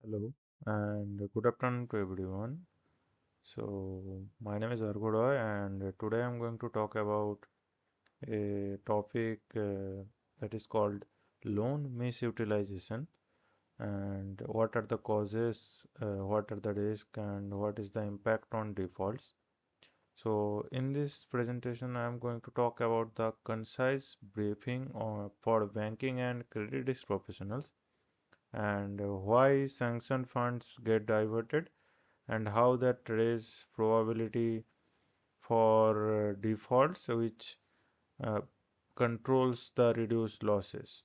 Hello and good afternoon to everyone. My name is Arghya and today I'm going to talk about a topic that is called loan misutilization and what are the causes, what are the risks, and what is the impact on defaults. So, in this presentation, I'm going to talk about the concise briefing for banking and credit risk professionals and why sanctioned funds get diverted and how that raise probability for defaults which uh, controls the reduced losses.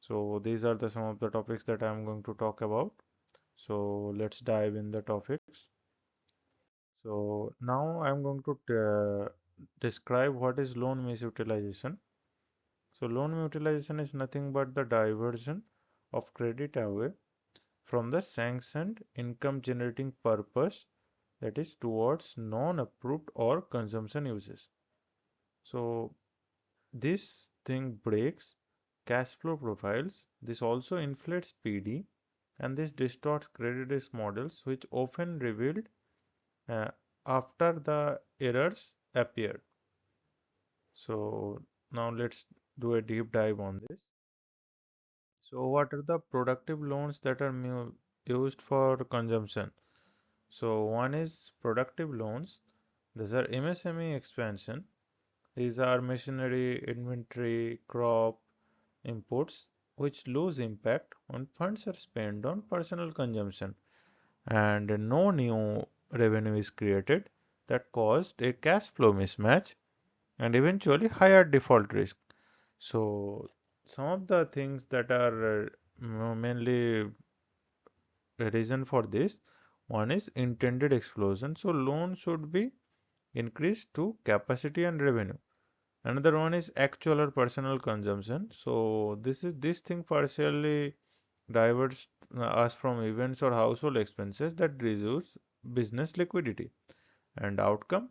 So these are some of the topics that I'm going to talk about. So let's dive in the topics. So now I'm going to describe what is loan misutilization. So loan mutilization is nothing but the diversion of credit away from the sanctioned income generating purpose, that is towards non-approved or consumption uses. So this thing breaks cash flow profiles. This also inflates PD and this distorts credit risk models which often revealed uh, after the errors appeared. So now let's do a deep dive on this. So what are the productive loans that are used for consumption? So one is productive loans. These are MSME expansion. These are machinery, inventory, crop, inputs which lose impact when funds are spent on personal consumption and no new revenue is created that caused a cash flow mismatch and eventually higher default risk. So some of the things that are mainly a reason for this, one is intended explosion. So loan should be increased to capacity and revenue. Another one is actual or personal consumption. So this thing partially diverts us from events or household expenses that reduce business liquidity. And outcome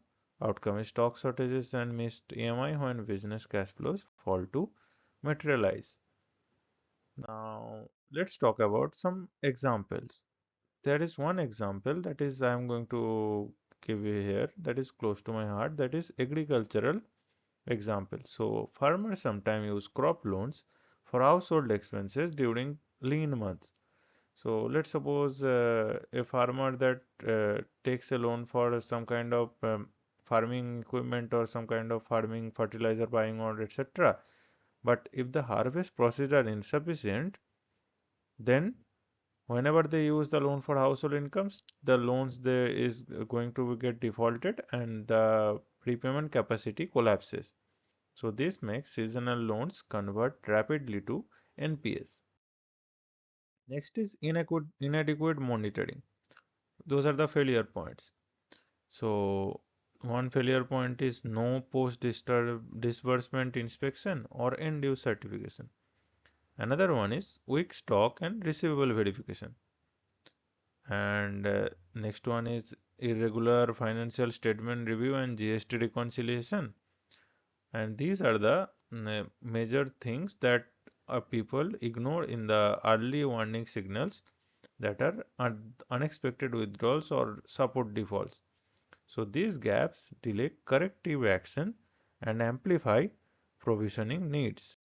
is stock shortages and missed EMI when business cash flows fall to materialize. Now let's talk about some examples. There is one example that is I am going to give you here that is close to my heart, that is agricultural example. So farmers sometimes use crop loans for household expenses during lean months. So let's suppose a farmer that takes a loan for some kind of farming equipment or some kind of farming fertilizer buying or etc. But if the harvest process are insufficient, then whenever they use the loan for household incomes, the loans there is going to get defaulted and the prepayment capacity collapses. So this makes seasonal loans convert rapidly to NPAs. Next is inadequate monitoring. Those are the failure points. So one failure point is no post disbursement inspection or end use certification. Another one is weak stock and receivable verification. And next one is irregular financial statement review and GST reconciliation. And these are the major things that people ignore in the early warning signals that are unexpected withdrawals or support defaults. So these gaps delay corrective action and amplify provisioning needs.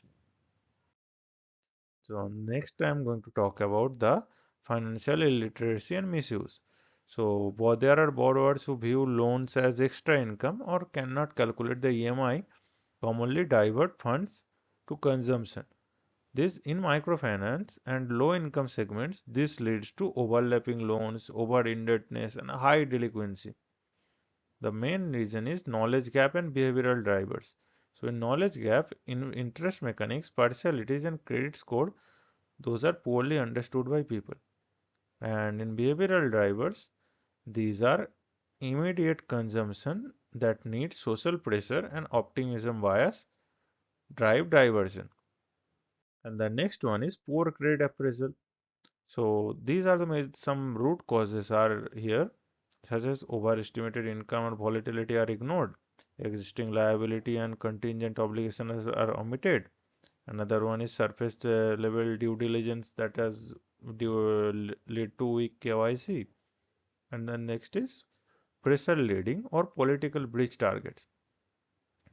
So next I'm going to talk about the financial illiteracy and misuse. So there are borrowers who view loans as extra income or cannot calculate the EMI, commonly divert funds to consumption. This in microfinance and low income segments, this leads to overlapping loans, over indebtedness and high delinquency. The main reason is knowledge gap and behavioral drivers. So in knowledge gap, in interest mechanics, partialities and credit score, those are poorly understood by people. And in behavioral drivers, these are immediate consumption that needs social pressure and optimism bias drive diversion. And the next one is poor credit appraisal. So these are some root causes are here, such as overestimated income or volatility are ignored, existing liability and contingent obligations are omitted. Another one is surface level due diligence that is lead to weak KYC. And then next is pressure leading or political breach targets.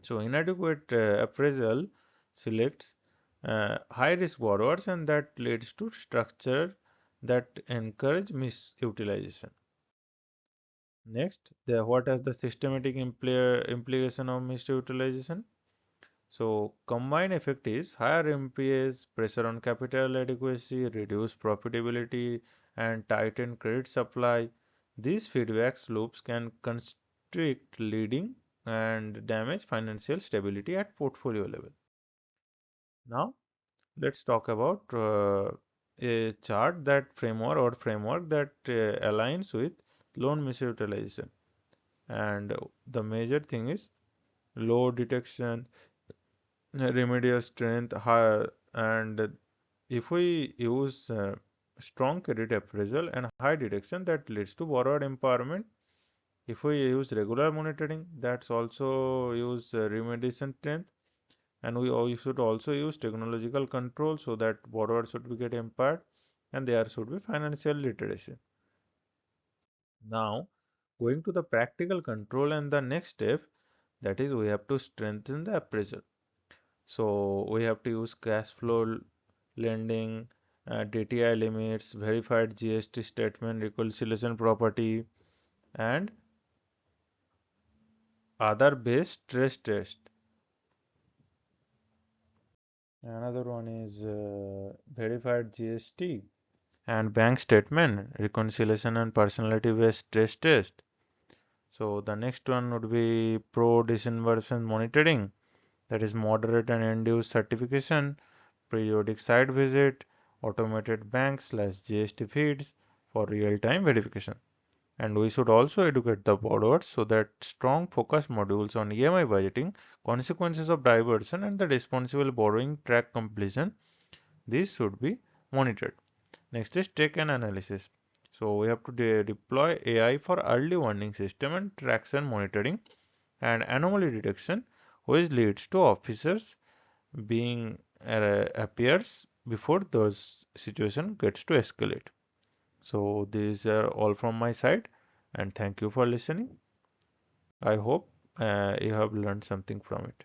So inadequate appraisal selects high risk borrowers and that leads to structure that encourage misutilization. Next, what is the systematic implication of misutilization? So combined effect is higher MPAs, pressure on capital adequacy, reduced profitability, and tightened credit supply. These feedback loops can constrict leading and damage financial stability at portfolio level. Now, let's talk about a chart that framework that aligns with loan misutilization. And the major thing is low detection, remedial strength, high, and if we use strong credit appraisal and high detection, that leads to borrower empowerment. If we use regular monitoring, that's also use remediation strength, and we should also use technological control so that borrowers should be get empowered, and there should be financial literacy. Now, going to the practical control and the next step, that is we have to strengthen the appraisal. So we have to use cash flow lending, DTI limits, verified GST statement, reconciliation property, and other based stress test. Another one is verified GST and bank statement, reconciliation and personality based stress test. So the next one would be pro disinvestment monitoring, that is moderate and induced certification, periodic site visit, automated bank/GST feeds for real-time verification. And we should also educate the borrowers so that strong focus modules on EMI budgeting, consequences of diversion, and the responsible borrowing track completion. These should be monitored. Next is check and analysis. So we have to deploy AI for early warning system and traction monitoring and anomaly detection, which leads to officers being appears before those situation gets to escalate. So these are all from my side, and thank you for listening. I hope you have learned something from it.